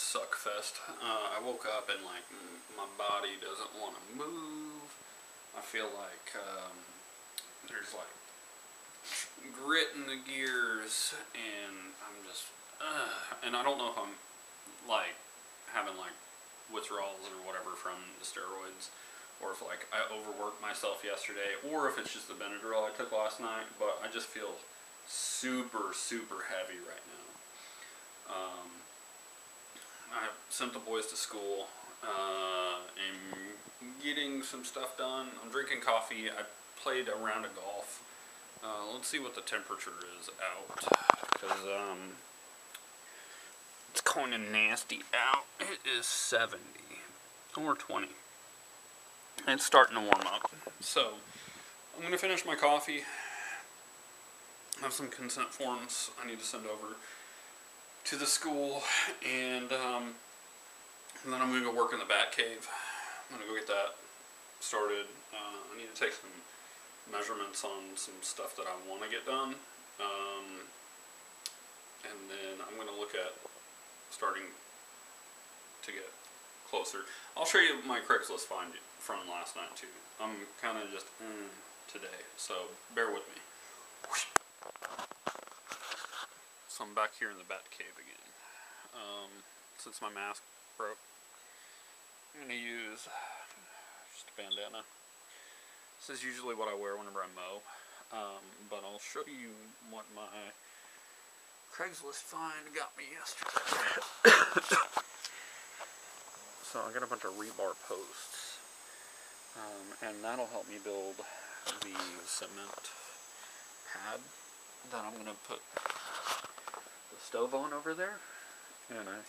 suck fest. I woke up and like my body doesn't want to move. I feel like there's like grit in the gears, and I'm just and I don't know if I'm like having like withdrawals or whatever from the steroids, or if like I overworked myself yesterday, or if it's just the Benadryl I took last night. But I just feel super heavy right now. I sent the boys to school. I'm getting some stuff done. I'm drinking coffee. I played a round of golf. Let's see what the temperature is out, because it's kind of nasty out. It is 70 or 20. It's starting to warm up. So I'm going to finish my coffee. I have some consent forms I need to send over to the school, and then I'm going to go work in the Batcave. I'm going to go get that started. I need to take some measurements on some stuff that I want to get done, and then I'm going to look at starting to get closer. I'll show you my Craigslist find from last night too. I'm kind of just today, so bear with me. So I'm back here in the Batcave again. Since my mask broke, I'm going to use just a bandana. This is usually what I wear whenever I mow, but I'll show you what my Craigslist find got me yesterday. So I got a bunch of rebar posts, and that'll help me build the cement pad that I'm going to put the stove on over there. And I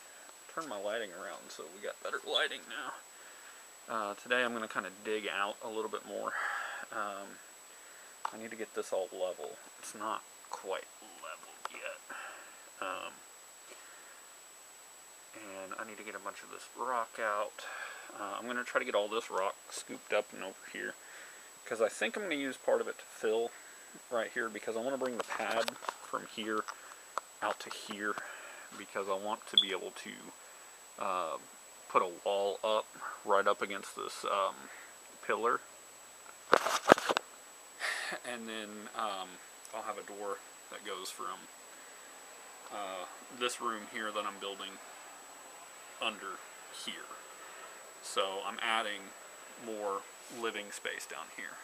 turned my lighting around, so we got better lighting now. Today I'm going to kind of dig out a little bit more. I need to get this all level. It's not quite leveled yet. And I need to get a bunch of this rock out. I'm going to try to get all this rock scooped up and over here, because I think I'm going to use part of it to fill right here, because I want to bring the pad from here out to here, because I want to be able to put a wall up right up against this pillar, and then I'll have a door that goes from this room here that I'm building under here. So I'm adding more living space down here,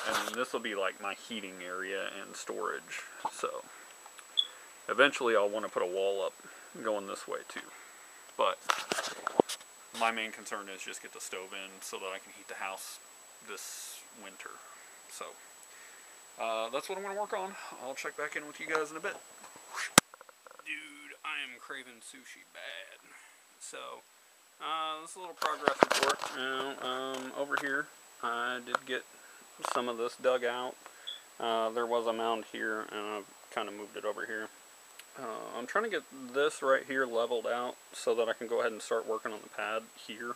and this will be like my heating area and storage. So eventually I'll want to put a wall up going this way too, but my main concern is just get the stove in so that I can heat the house this winter. So that's what I'm going to work on. I'll check back in with you guys in a bit. Dude, I am craving sushi bad. So this is a little progress report. Over here I did get some of this dug out. There was a mound here, and I've kind of moved it over here. I'm trying to get this right here leveled out so that I can go ahead and start working on the pad here,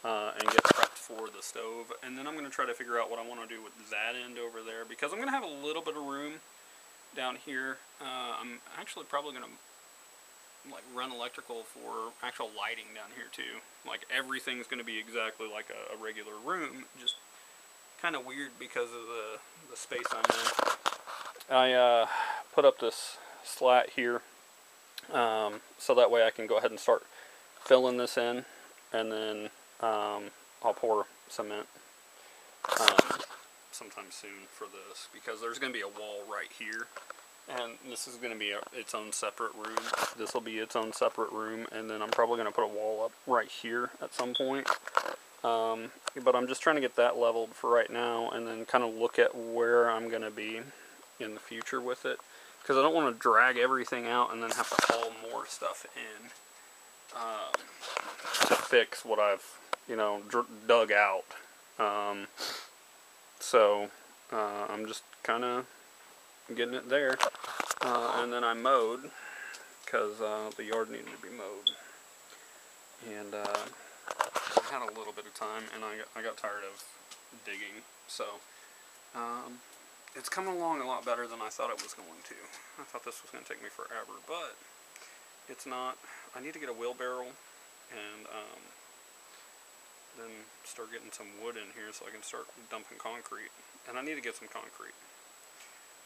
and get prepped for the stove. And then I'm going to try to figure out what I want to do with that end over there, because I'm going to have a little bit of room down here. I'm actually probably going to like run electrical for actual lighting down here too. Like everything's going to be exactly like a regular room, just kind of weird because of the space I'm in. I put up this slat here, so that way I can go ahead and start filling this in, and then I'll pour cement sometime soon for this, because there's going to be a wall right here, and this is going to be its own separate room. This will be its own separate room, and then I'm probably going to put a wall up right here at some point. But I'm just trying to get that leveled for right now, and then kind of look at where I'm going to be in the future with it, because I don't want to drag everything out and then have to haul more stuff in to fix what I've, dug out. So I'm just kind of getting it there, and then I mowed, because the yard needed to be mowed, and I had a little bit of time, and I got tired of digging. So it's coming along a lot better than I thought it was going to. I thought this was going to take me forever, but it's not. I need to get a wheelbarrow and then start getting some wood in here so I can start dumping concrete. And I need to get some concrete.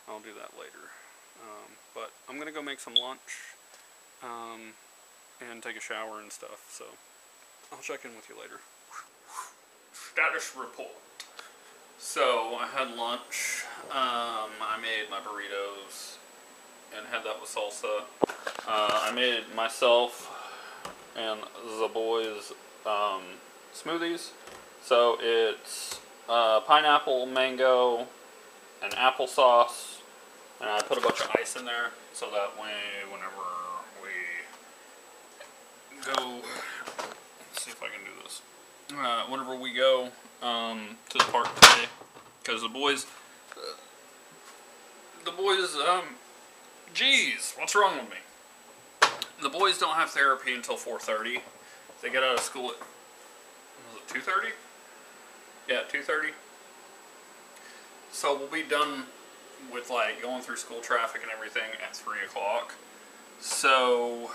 I'll do that later. But I'm going to go make some lunch and take a shower and stuff. So I'll check in with you later. Status report. So I had lunch. I made my burritos and had that with salsa. I made myself and the boys smoothies. So it's pineapple, mango, and applesauce, and I put a bunch of ice in there so that way whenever we go, let's see if I can do this. Whenever we go to the park today, because the boys, geez, what's wrong with me? The boys don't have therapy until 4:30. They get out of school at, was it 2:30? Yeah, 2:30. So we'll be done with like going through school traffic and everything at 3 o'clock. So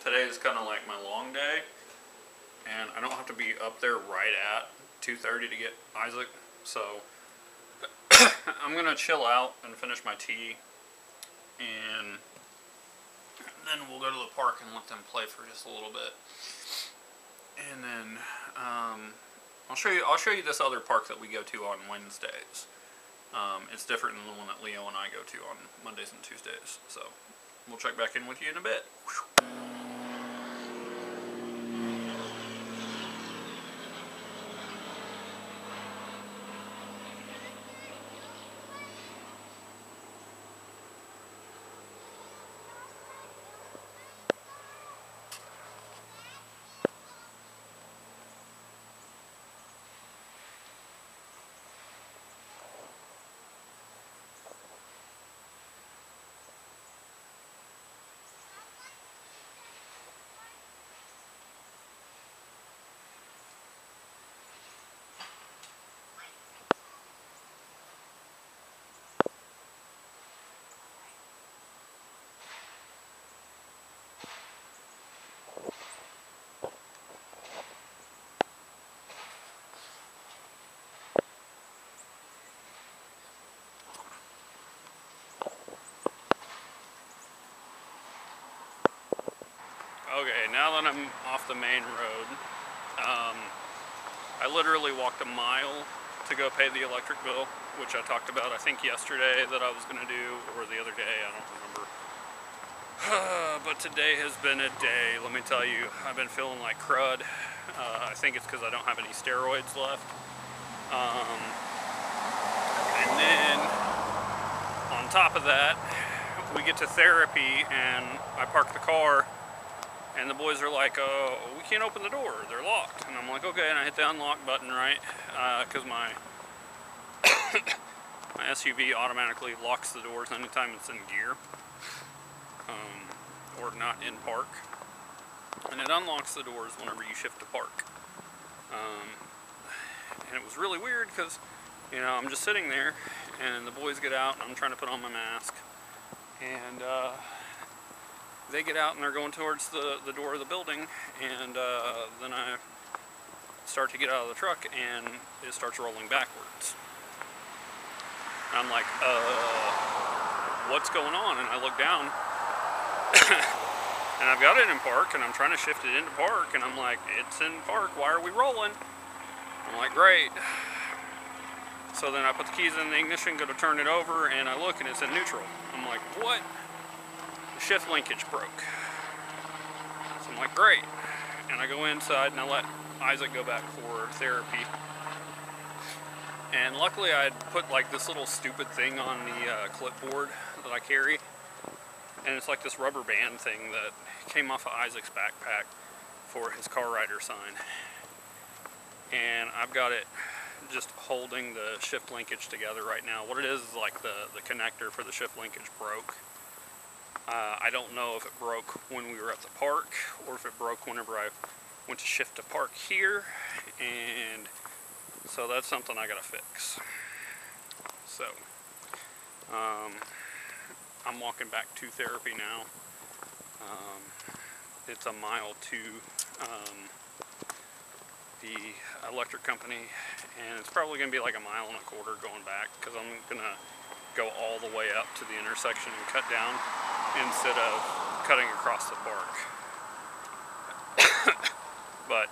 today is kind of like my long day, and I don't have to be up there right at 2:30 to get Isaac. So I'm gonna chill out and finish my tea, and then we'll go to the park and let them play for just a little bit. And then I'll show you this other park that we go to on Wednesdays. It's different than the one that Leo and I go to on Mondays and Tuesdays. So we'll check back in with you in a bit. Okay, now that I'm off the main road, I literally walked a mile to go pay the electric bill, which I talked about, I think yesterday that I was going to do, or the other day, I don't remember. But today has been a day, let me tell you. I've been feeling like crud. I think it's because I don't have any steroids left. And then, on top of that, we get to therapy, and I park the car, and the boys are like, we can't open the door, they're locked. And I'm like, okay, and I hit the unlock button, right? Because my my SUV automatically locks the doors anytime it's in gear, or not in park. And it unlocks the doors whenever you shift to park. And it was really weird because, you know, I'm just sitting there, and the boys get out, and I'm trying to put on my mask. And they get out and they're going towards the door of the building, and then I start to get out of the truck and it starts rolling backwards. And I'm like, what's going on? And I look down and I've got it in park, and I'm trying to shift it into park, and I'm like, it's in park, why are we rolling? I'm like, great. So then I put the keys in the ignition, go to turn it over, and I look and it's in neutral. I'm like, what? The shift linkage broke. So I'm like, great. And I go inside and I let Isaac go back for therapy. And luckily I had put like this little stupid thing on the clipboard that I carry. And it's like this rubber band thing that came off of Isaac's backpack for his car rider sign. And I've got it just holding the shift linkage together right now. What it is like the connector for the shift linkage broke. I don't know if it broke when we were at the park, or if it broke whenever I went to shift to park here, and so that's something I gotta fix. So I'm walking back to therapy now. It's a mile to the electric company, and it's probably going to be like a mile and a quarter going back, because I'm going to go all the way up to the intersection and cut down instead of cutting across the park. But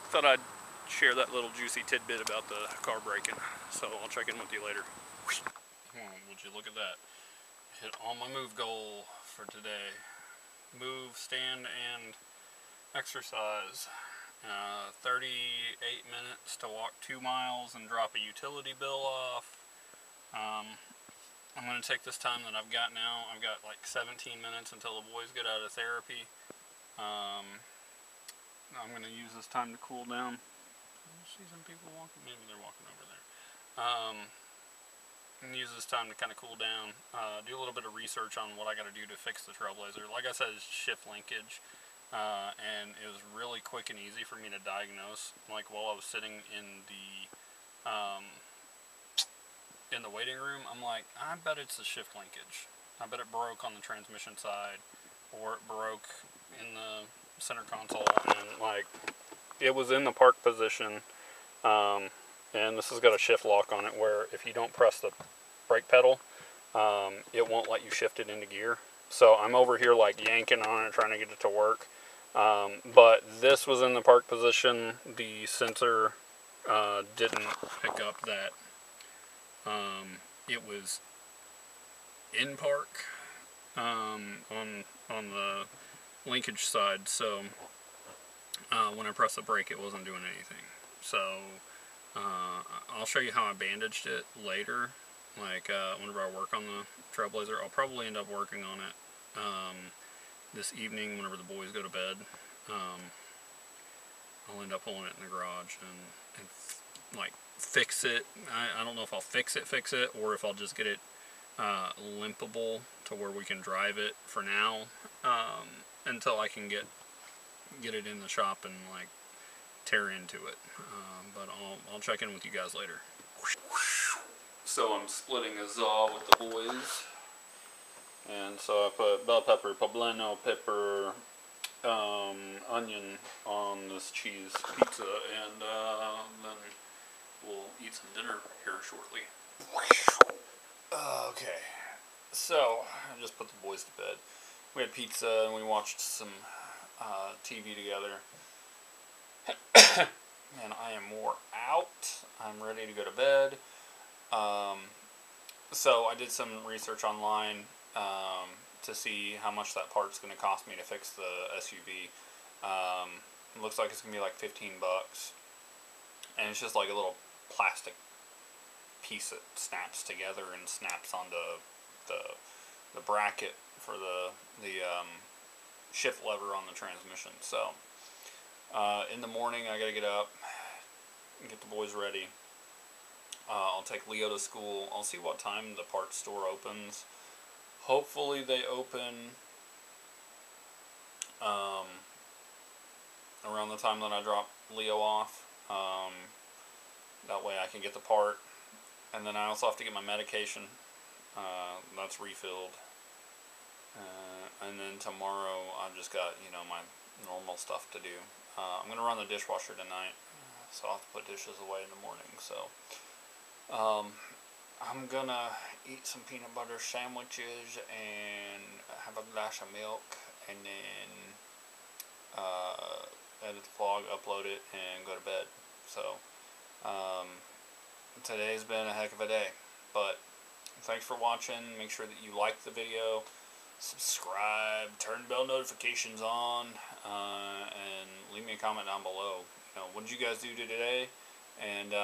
thought I'd share that little juicy tidbit about the car braking, so I'll check in with you later. Would you look at that? Hit all my move goal for today. Move, stand, and exercise. 38 minutes to walk 2 miles and drop a utility bill off. I'm going to take this time that I've got now. I've got like 17 minutes until the boys get out of therapy. I'm going to use this time to cool down. I see some people walking. Maybe they're walking over there. I'm going to use this time to kind of cool down. Do a little bit of research on what I got to do to fix the Trailblazer. Like I said, it's shift linkage. And it was really quick and easy for me to diagnose. Like while I was sitting in the waiting room, I'm like, I bet it's the shift linkage. I bet it broke on the transmission side, or it broke in the center console, and like it was in the park position. And this has got a shift lock on it, where if you don't press the brake pedal, it won't let you shift it into gear. So I'm over here like yanking on it, trying to get it to work. But this was in the park position. The sensor didn't pick up that it was in park on the linkage side. So when I pressed the brake, it wasn't doing anything. So I'll show you how I bandaged it later. Like whenever I work on the Trailblazer, I'll probably end up working on it this evening whenever the boys go to bed. I'll end up pulling it in the garage and like fix it. I don't know if I'll fix it, or if I'll just get it limpable to where we can drive it for now, until I can get it in the shop and like tear into it. But I'll check in with you guys later. So I'm splitting a za with the boys. And so I put bell pepper, poblano pepper, onion on this cheese pizza, and then we'll eat some dinner here shortly. Okay, so I just put the boys to bed. We had pizza and we watched some TV together. And I am wore out. I'm ready to go to bed. So I did some research online to see how much that part's going to cost me to fix the SUV. It looks like it's going to be like $15, and it's just like a little plastic piece that snaps together and snaps onto the bracket for the shift lever on the transmission. So in the morning I got to get up and get the boys ready. I'll take Leo to school. I'll see what time the parts store opens. Hopefully they open around the time that I drop Leo off. That way I can get the part. And then I also have to get my medication. That's refilled. And then tomorrow I've just got, you know, my normal stuff to do. I'm going to run the dishwasher tonight, so I'll have to put dishes away in the morning. So I'm gonna eat some peanut butter sandwiches and have a glass of milk, and then edit the vlog, upload it, and go to bed. So today's been a heck of a day, but thanks for watching. Make sure that you like the video, subscribe, turn bell notifications on, and leave me a comment down below. You know, what did you guys do today? And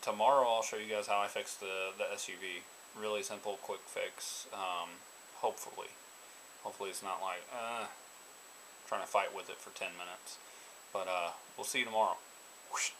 tomorrow I'll show you guys how I fix the SUV. Really simple, quick fix. Hopefully it's not like trying to fight with it for 10 minutes. But we'll see you tomorrow. Whoosh.